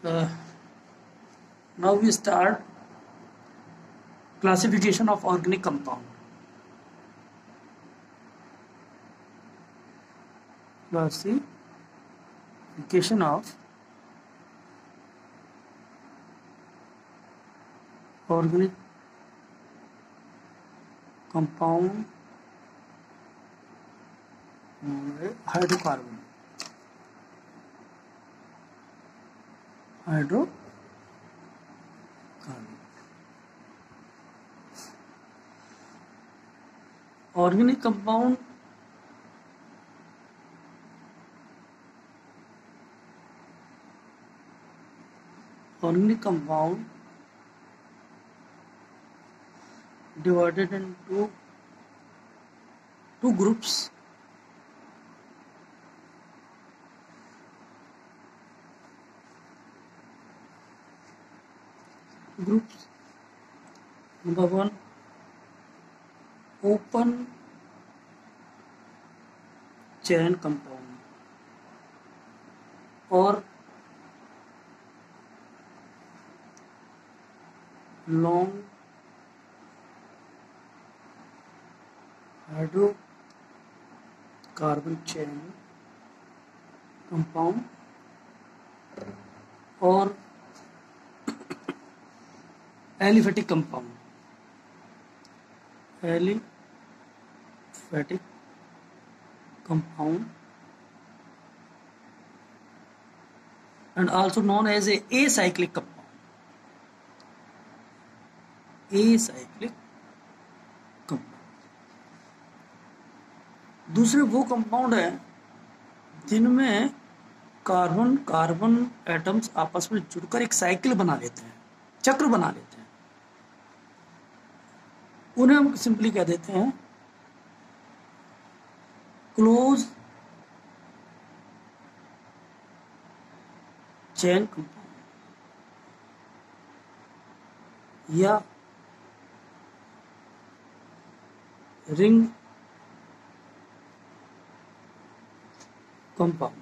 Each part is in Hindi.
Uh, Now we start classification of organic compound. Classification of organic compound hydrocarbon. Organic compound divided into two groups. Number one, open chain compound or long hydrocarbon chain compound or aliphatic compound. Aliphatic compound and also known as a acyclic compound. Acyclic compound. दूसरे वो कंपाउंड है जिनमें कार्बन कार्बन एटम्स आपस में जुड़कर एक साइकिल बना लेते हैं, चक्र बना लेते हैं. उन्हें हम सिंपली कह देते हैं क्लोज चेन कंपाउंड या ring compound.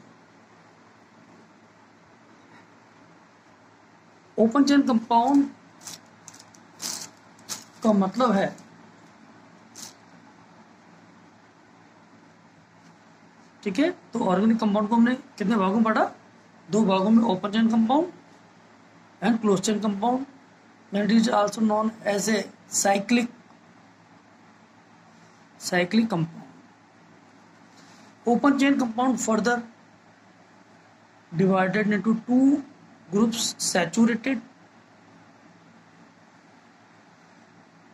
Open chain compound का मतलब है ठीक है. तो ऑर्गेनिक कंपाउंड को हमने कितने भागों में बांटा? दो भागों में, open chain compound and close chain compound. And it is also known as a cyclic compound. Open chain compound further divided into two groups: saturated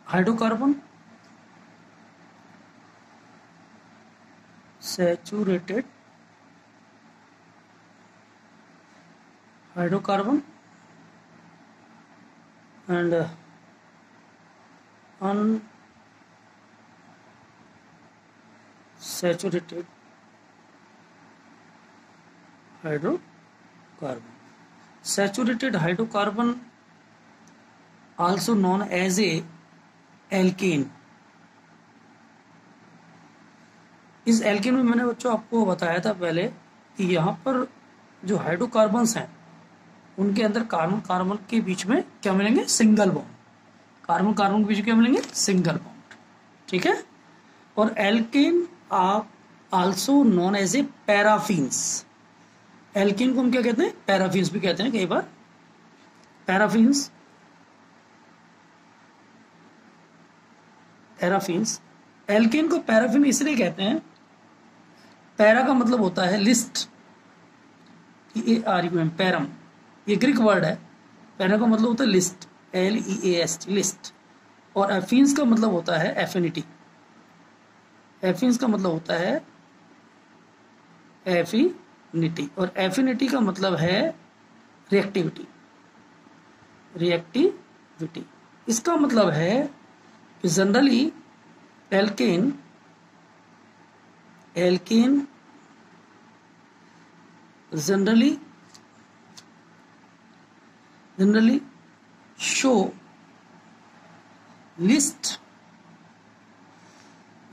hydrocarbon and unsaturated hydrocarbon. Saturated hydrocarbon also known as a alkane. इस एल्केन में मैंने बच्चों आपको बताया था पहले कि यहाँ पर जो हाइड्रोकार्बन्स हैं उनके अंदर कार्बन कार्बन के बीच में क्या मिलेंगे? Single bond. कार्बन कार्बन के बीच में क्या मिलेंगे? Single bond. ठीक है. और एल्केन आप also known as a paraffins. Alkane को हम क्या कहते हैं? पैराफिन्स भी कहते हैं कई बार. पैराफिन्स एल्केन को पैराफिन इसलिए कहते हैं, पैरा का मतलब होता है लिस्ट, पैरम, ये ग्रीक वर्ड है. पैरा का मतलब होता है लिस्ट, LEAST, लिस्ट. और एफिन्स का मतलब होता है एफिनिटी. एफिन्स का मतलब होता है एफिनिटी और एफिनिटी का मतलब है रिएक्टिविटी. इसका मतलब है कि generally alkane generally show least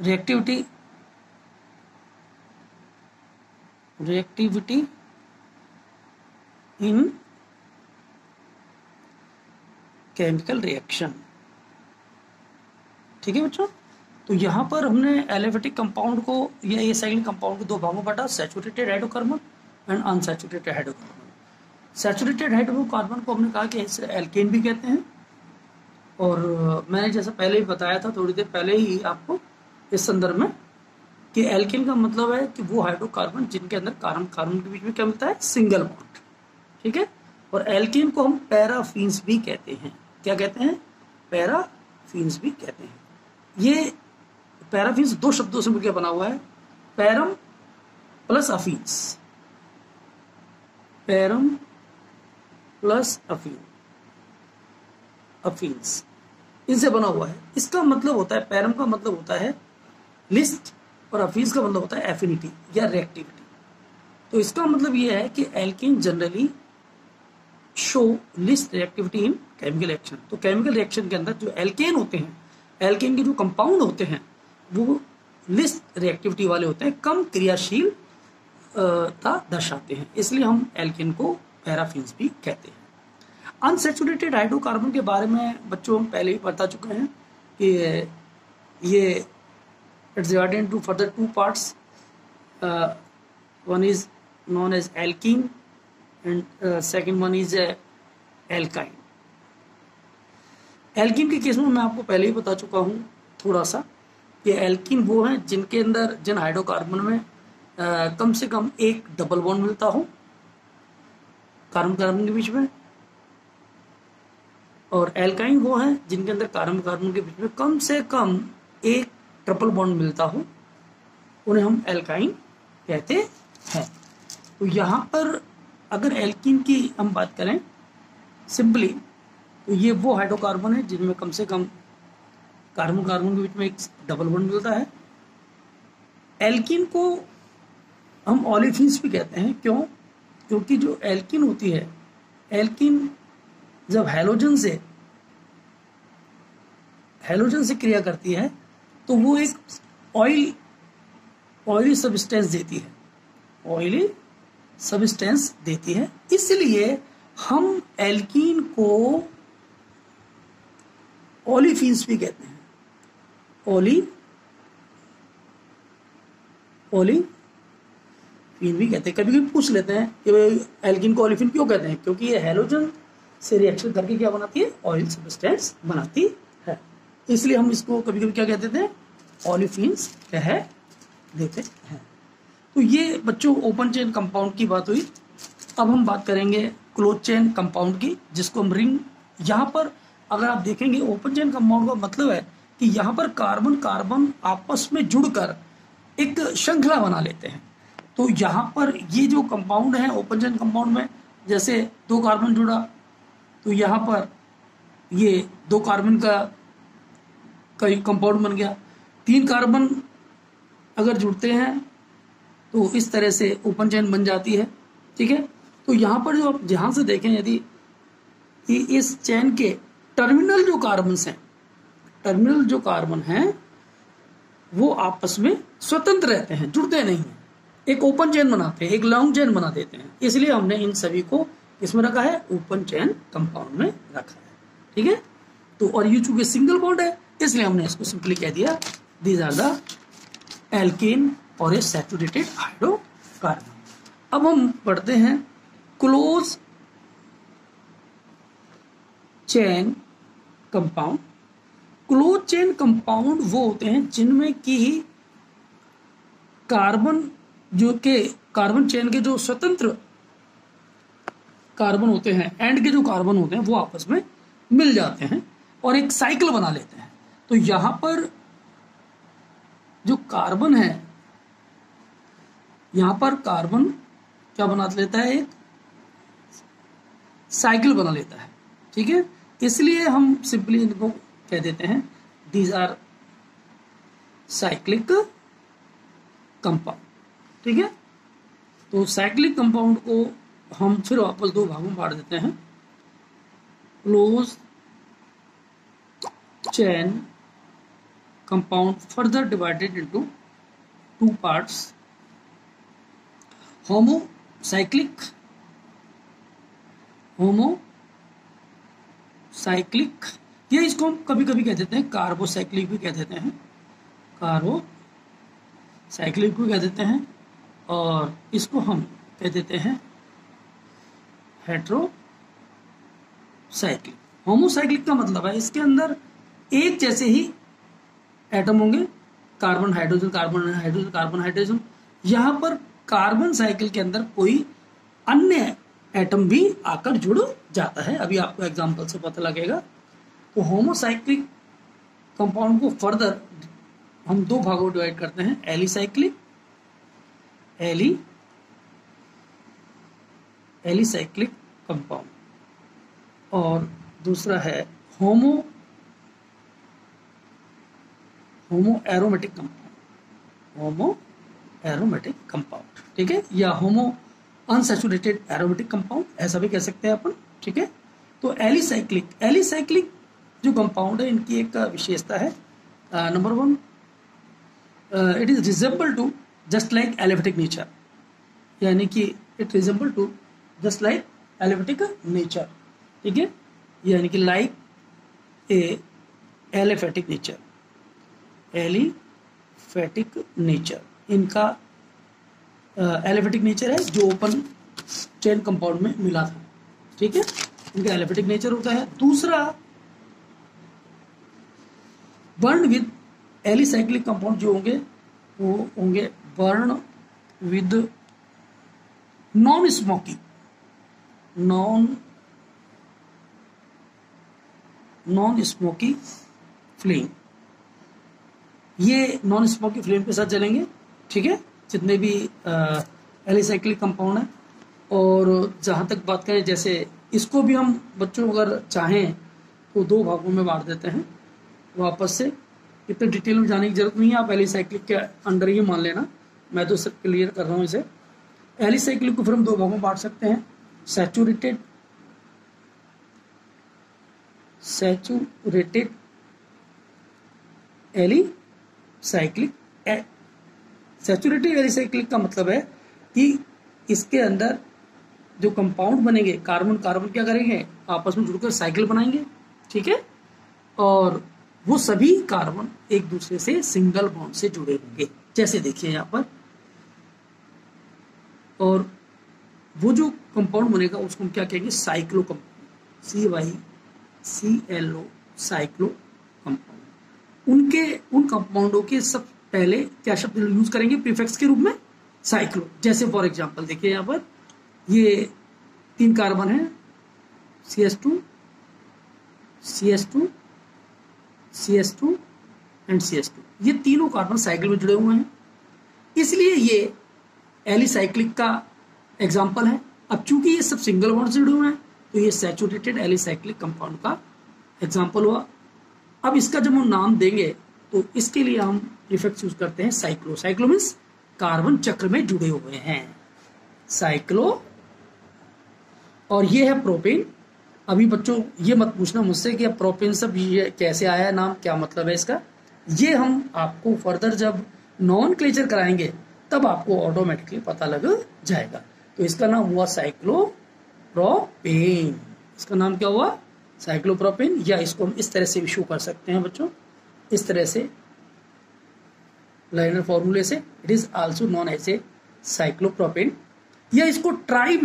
reactivity in chemical reaction. ठीक है बच्चों, तो यहाँ पर हमने एलिफेटिक कंपाउंड को या एसाइक्लिक कंपाउंड को दो भागों में बांटा, saturated hydrocarbon and unsaturated hydrocarbon. Saturated hydrocarbon को हमने कहा कि इसे एल्केन भी कहते हैं, और मैंने जैसा पहले ही बताया था थोड़ी देर पहले ही आपको इस संदर्भ में कि एल्केन का मतलब है कि वो हाइड्रोकार्बन जिनके अंदर कार्बन कार्बन के बीच में क्या मिलता है, सिंगल बॉन्ड। ठीक है, और एल्केन को हम पैराफिन्स भी कहते हैं। क्या कहते हैं? पैराफिन्स भी कहते हैं। ये पैराफिन्स दो शब्दों से मिलकर बना हुआ है, पैरम प्लस अफीन्स, पैरम प्लस अफीन्स, इनसे बना हुआ है। इसका मतलब होता है, पैरम का मतलब होता है लिस्ट और अफीन्स का मतलब होता है एफिनिटी या रिएक्टिविटी। तो इसका मतलब यह है कि alkane generally show least reactivity in chemical reaction. तो केमिकल रिएक्शन के अंदर जो एल्केन होते हैं, एल्केन के जो कंपाउंड होते हैं वो लिस्ट रिएक्टिविटी वाले होते हैं, कम क्रियाशील दर्शाते हैं, इसलिए हम एल्केन को पैराफिन्स भी कहते हैं। अनसैचुरेटेड हाइड्रोकार्बन के बारे में बच्चों हम पहले ही बता चुके हैं कि ये it's divided into further two parts, one is known as alkene and second one is alkyne. Alkene के केस में मैं आपको पहले ही बता चुका हूँ थोड़ा सा कि एल्कीन वो हैं जिनके अंदर जिन हाइड्रोकार्बन में कम से कम एक डबल बॉन्ड मिलता हो कार्बन कार्बन के बीच में, और एल्काइन वो हैं जिनके अंदर कार्बन कार्बन के बीच में कम से कम एक ट्रिपल बॉन्ड मिलता हो, उन्हें हम एल्काइन कहते हैं। तो यहाँ पर अगर एल्कीन की हम बात करें सिंपली, तो ये वो हाइड्रोकार्बन है जिनमें कम से कम कार्बन कार्बन के बीच में एक डबल बॉन्ड मिलता है। एल्कीन को हम ओलेफिन्स भी कहते हैं। क्यों? क्योंकि जो एल्कीन होती है, एल्कीन जब हैलोजन से क्रिया करती है तो वो एक ऑयली सब्सटेंस देती है, ऑयली सब्सटेंस देती है, इसलिए हम एल्कीन को ओलेफिन्स भी कहते हैं। ओलेफिन भी कहते हैं। कभी कभी पूछ लेते हैं कि एल्कीन को ओलेफिन क्यों कहते हैं? क्योंकि ये हैलोजन से रिएक्शन करके क्या बनाती है, ऑयल सब्सटेंस बनाती है, इसलिए हम इसको कभी कभी क्या कहते थे, ओलेफिन्स कह देते हैं। तो ये बच्चों ओपन चेन कंपाउंड की बात हुई। अब हम बात करेंगे क्लोज चेन कंपाउंड की, जिसको हम रिंग। यहाँ पर अगर आप देखेंगे ओपन चेन कंपाउंड का मतलब है कि यहाँ पर कार्बन कार्बन आपस में जुड़कर एक श्रृंखला बना लेते हैं। तो यहाँ पर ये जो कंपाउंड है ओपन चेन कंपाउंड में, जैसे दो कार्बन जुड़ा तो यहाँ पर ये दो कार्बन का कंपाउंड बन गया। तीन कार्बन अगर जुड़ते हैं तो इस तरह से ओपन चेन बन जाती है। ठीक है, तो यहाँ पर जो आप ध्यान से देखें, यदि इस चेन के टर्मिनल जो कार्बन हैं वो आपस में स्वतंत्र रहते हैं, जुड़ते नहीं हैं, एक ओपन चेन बनाते हैं, एक लॉन्ग चेन बना देते हैं, इसलिए हमने इन सभी को किसमें रखा है, ओपन चेन कंपाउंड में रखा है। ठीक है, तो और ये चूंकि सिंगल बॉन्ड है इसलिए हमने इसको सिंपली कह दिया दीज आर द एल्केन और ए सैचुरेटेड हाइड्रोकार्बन। अब हम पढ़ते हैं close chain compound. Close chain compound वो होते हैं जिनमें कि कार्बन चेन के जो स्वतंत्र कार्बन होते हैं, एंड के जो कार्बन होते हैं वो आपस में मिल जाते हैं और एक साइकिल बना लेते हैं। तो यहां पर जो कार्बन है, यहां पर कार्बन क्या बना लेता है, एक साइकिल बना लेता है। ठीक है, इसलिए हम सिंपली इनको कह देते हैं दीज आर साइक्लिक कंपाउंड। ठीक है, तो साइक्लिक कंपाउंड को हम फिर वापस दो भागों में बांट देते हैं। Close chain compound further divided into two parts, homocyclic cyclic, या इसको हम कभी कभी कह देते हैं कार्बोसाइक्लिक भी कह देते हैं, कार्बोसाइक्लिक भी कह देते हैं, और इसको हम कह देते हैं हेट्रोसाइक्लिक। होमोसाइक्लिक का मतलब है इसके अंदर एक जैसे ही एटम होंगे, carbon hydrogen carbon hydrogen carbon hydrogen. यहाँ पर कार्बन साइकिल के अंदर कोई अन्य एटम भी आकर जुड़ जाता है, अभी आपको एग्जांपल से पता लगेगा। तो होमोसाइक्लिक कंपाउंड को फर्दर हम दो भागों में डिवाइड करते हैं, एलिसाइक्लिक एलिसाइक्लिक कंपाउंड, और दूसरा है होमो एरोमेटिक कंपाउंड, ठीक है, या होमो अनसैचुरेटेड एरोमेटिक कंपाउंड, ऐसा भी कह सकते हैं अपन, ठीक है। तो एलिसाइक्लिक जो कंपाउंड है, इनकी एक विशेषता है, number 1, it is resemble to just like aliphatic nature, यानी कि it resemble to just like aliphatic nature, ठीक है, यानी कि लाइक ए एलिफेटिक नेचर, इनका एलिफेटिक नेचर है जो ओपन चेन कंपाउंड में मिला था, ठीक है, इनका एलिफेटिक नेचर होता है। दूसरा, बर्न विद एलिसाइक्लिक कंपाउंड जो होंगे वो होंगे burn with non smoky flame, ये नॉन स्मोकी फ्लेम के साथ जलेंगे, ठीक है, जितने भी एलिसाइक्लिक कंपाउंड है। और जहाँ तक बात करें, जैसे इसको भी हम बच्चों अगर चाहें तो दो भागों में बांट देते हैं, वापस से इतने डिटेल में जाने की जरूरत नहीं है, आप एलिसाइक्लिक के अंडर ही मान लेना, मैं तो सब क्लियर कर रहा हूँ इसे। एलिसाइक्लिक को फिर हम दो भागों में बांट सकते हैं, सैचुरेटेड एलिसाइक्लिक। सैचुरेटेड एलिसाइक्लिक का मतलब है कि इसके अंदर जो कंपाउंड बनेंगे, कार्बन क्या करेंगे, आपस में जुड़कर साइकिल बनाएंगे, ठीक है, और वो सभी कार्बन एक दूसरे से सिंगल बॉन्ड से जुड़े होंगे, जैसे देखिए यहाँ पर। और वो जो कंपाउंड बनेगा उसको हम क्या कहेंगे, cyclo compound, CYCLO, cyclo compound. उन कंपाउंडों के सब पहले क्या शब्द यूज करेंगे, प्रीफिक्स के रूप में, साइक्लो। जैसे फॉर एग्जांपल देखिए यहाँ पर ये 3 कार्बन है, CS2 एंड CS2, ये तीनों कार्बन साइकिल में जुड़े हुए हैं, इसलिए ये एलिसाइक्लिक का एग्जाम्पल है। अब चूंकि ये सब सिंगल बॉन्ड से जुड़े हुए हैं तो ये सैचुरेटेड एलिसाइक्लिक कंपाउंड का एग्जाम्पल हुआ। अब इसका जब हम नाम देंगे तो इसके लिए हम प्रीफिक्स यूज करते हैं साइक्लो। साइक्लो मीन्स कार्बन चक्र में जुड़े हुए हैं, साइक्लो। और ये है प्रोपेन। अभी बच्चों ये मत पूछना मुझसे कि अब प्रोपेन सब ये कैसे आया है नाम, क्या मतलब है इसका, ये हम आपको फर्दर जब नॉमेनक्लेचर कराएंगे तब आपको ऑटोमेटिकली पता लग जाएगा। तो इसका नाम हुआ साइक्लोप्रोपेन। इसका नाम क्या हुआ, साइक्लोप्रोपेन। या इसको हम इस तरह से इशू कर सकते हैं बच्चों, इस तरह से लाइनर फॉर्मूले से, it is also known as a cyclopropane. या इसको ट्राई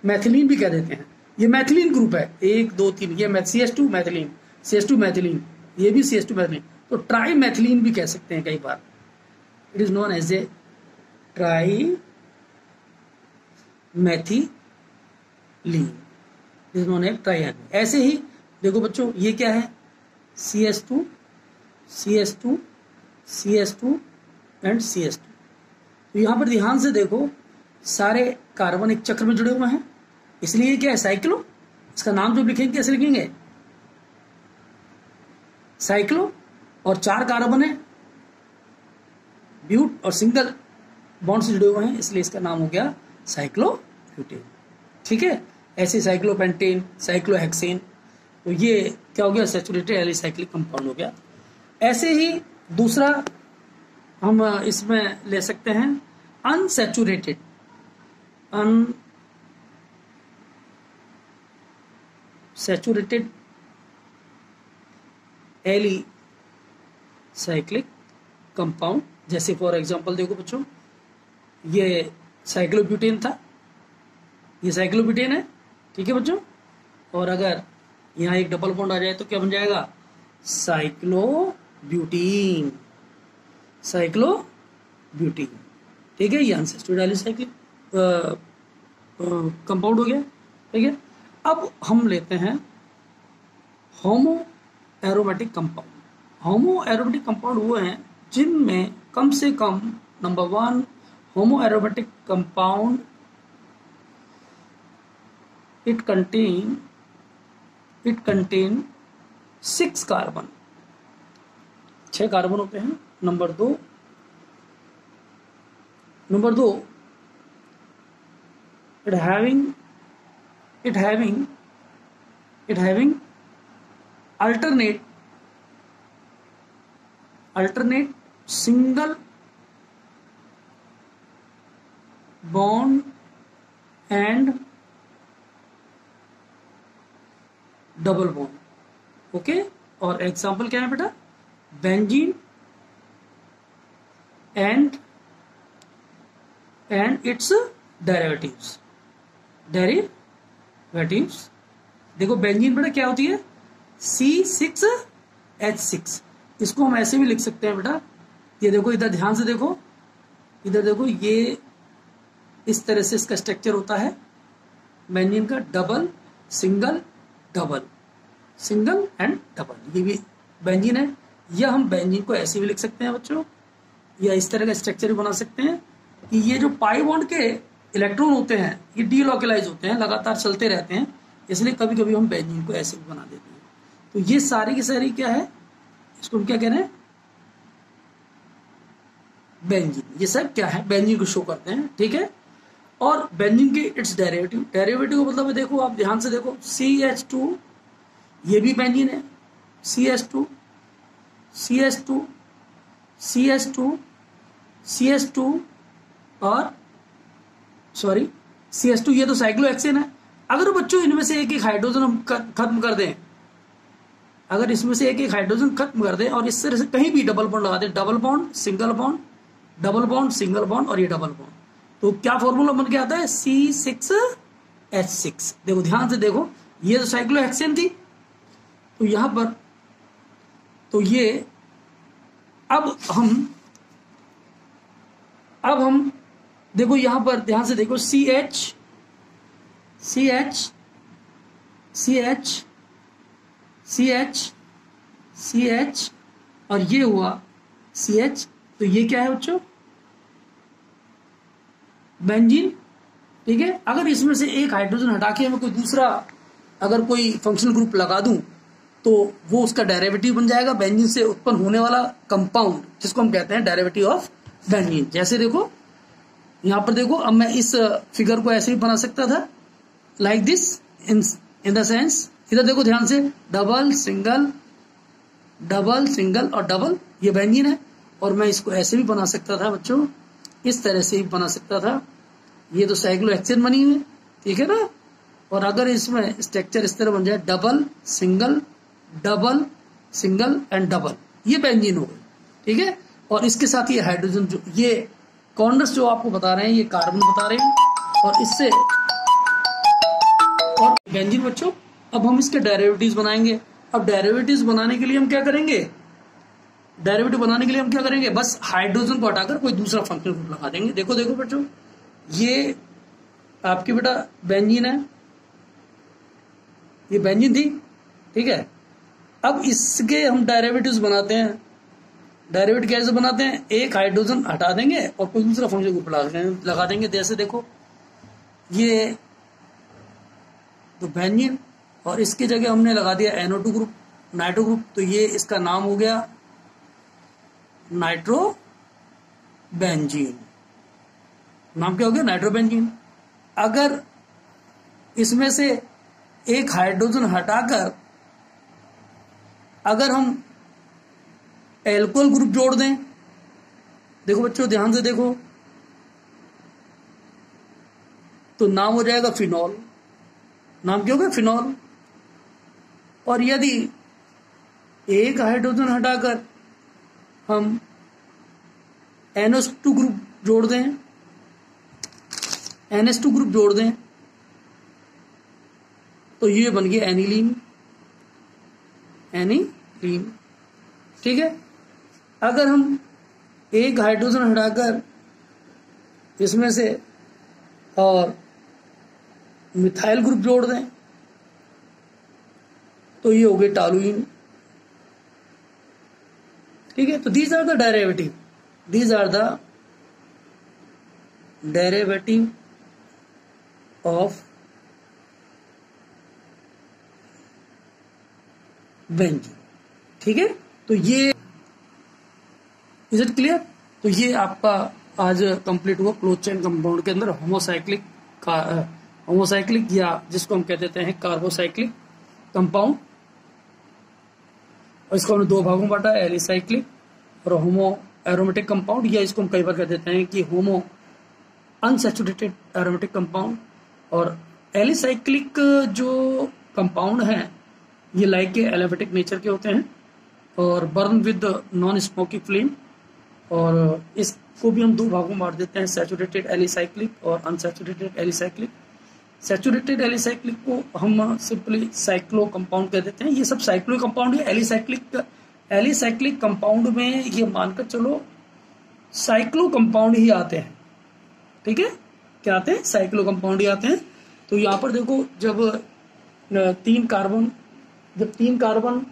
मैथिलीन भी कह देते हैं। ये मैथिलीन ग्रुप है, 1 2 3, ये CS2 मैथिलीन, ये भी CS2 मैथिलीन, तो ट्राई मैथिलीन भी कह सकते हैं कई बार। It is known as a trimethylene, it is known as tri. ऐसे ही देखो बच्चों, ये क्या है, CS2 एंड CS2। तो यहां पर ध्यान से देखो, सारे कार्बन एक चक्र में जुड़े हुए हैं, इसलिए क्या है, साइक्लो। इसका नाम जो लिखेंगे कैसे लिखेंगे, साइक्लो। और 4 कार्बन है, ब्यूट और सिंगल बॉन्ड से जुड़े हुए हैं, इसलिए इसका नाम हो गया साइक्लोब्यूटेन, ठीक है। ऐसे साइक्लोपेंटेन, साइक्लोहेक्सेन, तो ये क्या हो गया, सैचुरेटेड एलिसाइक्लिक कंपाउंड हो गया। ऐसे ही दूसरा हम इसमें ले सकते हैं अनसैचुरेटेड सैचुरेटेड एलिसाइक्लिक कंपाउंड, जैसे फॉर एग्जांपल देखो बच्चों, ये साइक्लोब्यूटेन था, ये साइक्लोब्यूटेन है, ठीक है बच्चों। और अगर यहाँ एक डबल बॉन्ड आ जाए तो क्या बन जाएगा, साइक्लोब्यूटीन, साइक्लोब्यूटीन, ठीक है। ये अनसैचुरेटेड एलिसाइक्लिक कंपाउंड हो गया, ठीक है। अब हम लेते हैं homoaromatic compound. Homoaromatic compound वो हैं जिनमें कम से कम, number 1, homoaromatic compound it contain 6 carbon, 6 carbon होते हैं। नंबर दो it having alternate single bond and double bond, okay. और एग्जाम्पल क्या है बेटा, बेंजीन एंड इट्स डेरिवेटिव्स। देखो बेंजीन बेटा क्या होती है, C6H6। इसको हम ऐसे भी लिख सकते हैं बेटा, ये देखो इधर ध्यान से देखो, इधर देखो, ये इस तरह से इसका स्ट्रक्चर होता है बेंजीन का, double single double, single and double, ये भी बेंजीन है। या हम बेंजीन को ऐसे भी लिख सकते हैं बच्चों, या इस तरह का स्ट्रक्चर भी बना सकते हैं कि ये जो पाई बॉन्ड के इलेक्ट्रॉन होते हैं ये डीलोकलाइज होते हैं, लगातार चलते रहते हैं, इसलिए कभी कभी हम बेंजीन को ऐसे भी बना देते हैं। तो ये सारी की सारी क्या है, इसको हम क्या कह रहे हैं, बेंजीन। ये सब क्या है, बेंजीन को शो करते हैं, ठीक है। और बेंजीन के इट्स डेरिवेटिव का मतलब है, देखो आप ध्यान से देखो, CH2, ये भी बेंजीन है, CH2 और CH2 ये तो साइक्लोहेक्सेन है। अगर बच्चों इनमें से एक हाइड्रोजन हम खत्म कर दें, अगर इसमें से एक हाइड्रोजन खत्म कर दें और इस तरह से कहीं भी डबल बॉन्ड लगा दें, double bond single bond, double bond single bond और ये डबल बॉन्ड, तो क्या फॉर्मूला बन के आता है, C6H6। देखो ध्यान से देखो, ये तो साइक्लोहेक्सेन थी, तो यहां पर तो ये अब हम देखो यहां पर ध्यान से देखो, CH और ये हुआ CH, तो ये क्या है बच्चों, बेंजीन, ठीक है। अगर इसमें से एक हाइड्रोजन हटा के मैं कोई दूसरा अगर कोई फंक्शनल ग्रुप लगा दूं तो वो उसका डेरिवेटिव बन जाएगा बेंजीन से उत्पन्न होने वाला कंपाउंड, जिसको हम कहते हैं डेरिवेटिव ऑफ बेंजीन। जैसे देखो यहां पर देखो, अब मैं इस फिगर को ऐसे ही बना सकता था, like this, in the sense, इधर देखो ध्यान से, डबल सिंगल और डबल, ये बेंजीन है। और मैं इसको ऐसे भी बना सकता था बच्चों, इस तरह से ही बना सकता था, ये तो साइक्लोहेक्सेन बनी हुई है, ठीक है ना। और अगर इसमें स्ट्रक्चर इस तरह बन जाए, डबल सिंगल एंड डबल, ये बेंजीन हो गई, ठीक है। और इसके साथ ये हाइड्रोजन, जो ये कॉर्नर्स जो आपको बता रहे हैं, ये कार्बन बता रहे हैं, और इससे और बेंजीन बच्चों। अब हम इसके डेरिवेटिव्स बनाएंगे। अब डेरिवेटिव्स बनाने के लिए हम क्या करेंगे, बस हाइड्रोजन को हटाकर कोई दूसरा फंक्शनल ग्रुप लगा देंगे। देखो बच्चों, ये आपकी बेटा बेंजीन है, ये बेंजीन थी, ठीक है। अब इसके हम डेरिवेटिव्स बनाते हैं। डेरिवेटिव कैसे बनाते हैं, एक हाइड्रोजन हटा देंगे और कोई दूसरा फंक्शनल ग्रुप लगा देंगे। जैसे देखो ये तो बेंजीन, और इसकी जगह हमने लगा दिया NO2 ग्रुप, नाइट्रो ग्रुप, तो ये इसका नाम हो गया नाइट्रोबेंजीन। नाम क्या हो गया, नाइट्रोबेंजीन। अगर इसमें से एक हाइड्रोजन हटाकर अगर हम एल्कोहल ग्रुप जोड़ दें, देखो बच्चों ध्यान से देखो, तो नाम हो जाएगा फिनॉल। नाम क्या हो गया, फिनॉल। और यदि एक हाइड्रोजन हटाकर हम NH2 ग्रुप जोड़ दें, NH2 ग्रुप जोड़ दें, तो ये बन गया एनिलीन। एनिलीन, ठीक है। अगर हम एक हाइड्रोजन हटाकर इसमें से और मिथाइल ग्रुप जोड़ दें, तो ये हो गए टॉलुइन, ठीक है। तो these are the derivative, these are the derivative of benzene, ठीक है। तो ये इज इट क्लियर। तो ये आपका आज कंप्लीट हुआ क्लोज चेन कंपाउंड के अंदर होमोसाइक्लिक या जिसको हम कह देते हैं कार्बोसाइक्लिक कंपाउंड। और इसको हमने दो भागों में बांटा है, एलिसाइक्लिक और होमो एरोमेटिक कंपाउंड, या इसको हम कई बार कह देते हैं कि होमो अनसैचुरेटेड एरोमेटिक कंपाउंड। और एलिसाइक्लिक जो कंपाउंड हैं ये लाइक के एलिफेटिक नेचर के होते हैं और burn with non smoky flame. और इसको भी हम दो भागों में बांट देते हैं, सैचुरेटेड एलिसाइक्लिक और अनसैचुरेटेड एलिसाइक्लिक। सैचुरेटेड एलिसाइक्लिक को हम सिंपली साइक्लो कंपाउंड कह देते हैं। ये सब साइक्लो कंपाउंड है। एलिसाइक्लिक कंपाउंड में ये मानकर चलो साइक्लो कंपाउंड ही आते हैं, ठीक है। क्या आते हैं? साइक्लो कंपाउंड ही आते हैं। तो यहाँ पर देखो, जब तीन कार्बन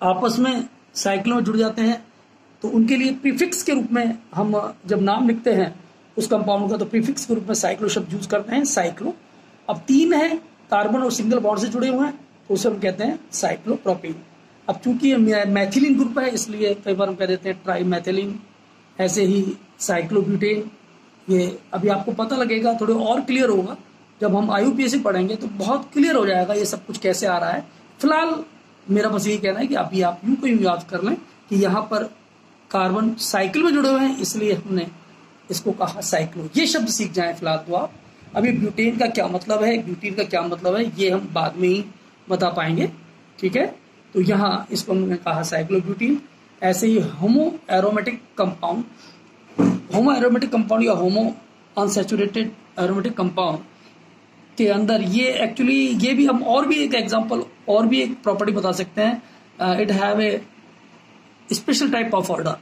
आपस में साइक्लो में जुड़ जाते हैं तो उनके लिए प्रीफिक्स के रूप में हम जब नाम लिखते हैं उस कंपाउंड का, तो प्रीफिक्स के रूप में साइक्लो शब्द यूज करते हैं, साइक्लो। अब तीन है कार्बन और सिंगल बॉन्ड से जुड़े हुए हैं तो उसे हम कहते हैं साइक्लोप्रोपीन। अब चूंकि ये मैथिलीन ग्रुप है इसलिए कई बार हम कह देते हैं ट्राई मैथिलीन। ऐसे ही साइक्लोब्यूटेन, ये अभी आपको पता लगेगा, थोड़े और क्लियर होगा जब हम IUPAC पढ़ेंगे तो बहुत क्लियर हो जाएगा ये सब कुछ कैसे आ रहा है। फिलहाल मेरा बस यही कहना है कि अभी आप यूं को यूं याद कर लें कि यहाँ पर कार्बन साइकिल में जुड़े हुए हैं इसलिए हमने इसको कहा साइक्लो। ये शब्द सीख जाएं फिलहाल तो आप। अभी ब्यूटेन का क्या मतलब है, ब्यूटीन का क्या मतलब है, ये हम बाद में ही बता पाएंगे, ठीक है। तो यहाँ इसको हमने कहा साइक्लोब्यूटीन। ऐसे ही होमो एरोमेटिक कंपाउंड या होमो अनसैचुरेटेड एरोमेटिक कंपाउंड के अंदर ये एक्चुअली ये भी हम और भी एक एग्जांपल और भी एक प्रॉपर्टी बता सकते हैं। It have a special type of order,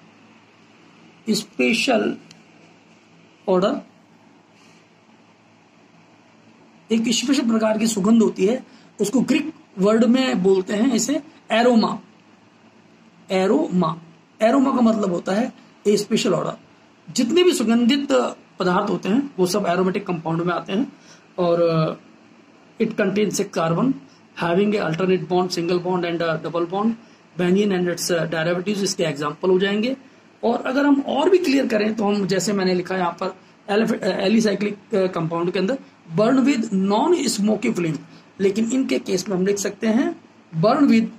special order, एक स्पेशल प्रकार की सुगंध होती है, उसको ग्रीक वर्ड में बोलते हैं इसे एरोमा। एरोमा का मतलब होता है ए स्पेशल ऑर्डर। जितने भी सुगंधित पदार्थ होते हैं वो सब एरोमेटिक कंपाउंड में आते हैं। और it contains A carbon having a alternate bond, single bond and double bond, benzene and it's derivatives इसके एग्जांपल हो जाएंगे। और अगर हम और भी क्लियर करें तो हम जैसे मैंने लिखा यहाँ पर एलिसाइक्लिक कंपाउंड के अंदर burn with non smoky flame, लेकिन इनके केस में हम लिख सकते हैं बर्न विद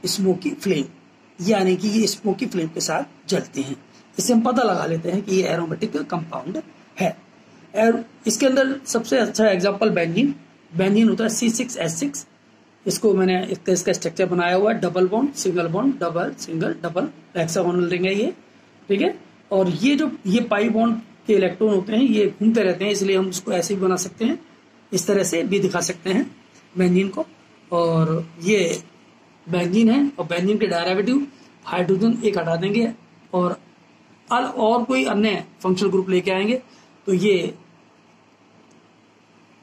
स्मोकी फ्लेम, यानी कि ये स्मोकी फ्लेम के साथ जलते हैं। इससे हम पता लगा लेते हैं कि ये एरोमेटिक कंपाउंड है। और इसके अंदर सबसे अच्छा एग्जांपल बेंजीन होता है C6H6। इसको मैंने इसका स्ट्रक्चर बनाया हुआ है, double bond, single bond, double, single, double, hexagonal ring है ये, ठीक है। और ये पाई बॉन्ड के इलेक्ट्रॉन होते हैं, ये घूमते रहते हैं, इसलिए हम उसको ऐसे भी बना सकते हैं, इस तरह से भी दिखा सकते हैं बेंजीन को। और ये बेंजीन है और बेंजीन के डेरिवेटिव हाइड्रोजन एक हटा देंगे और कोई अन्य फंक्शनल ग्रुप लेके आएंगे तो ये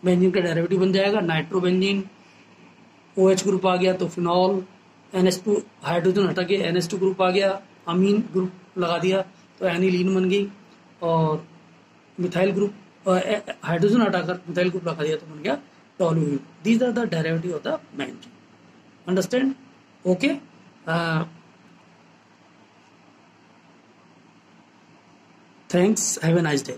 बेंजीन का डेरिवेटिव बन जाएगा नाइट्रोबेंजीन। OH ग्रुप आ गया तो फिनॉल, NH2 हाइड्रोजन हटा के NH2 ग्रुप आ गया, अमीन ग्रुप लगा दिया तो एनिलीन बन गई। और मिथाइल ग्रुप हाइड्रोजन हटाकर मिथाइल ग्रुप लगा दिया तो बन गया toluene. These are the derivative of the benzene. Understand? Okay. Thanks. Have a nice day.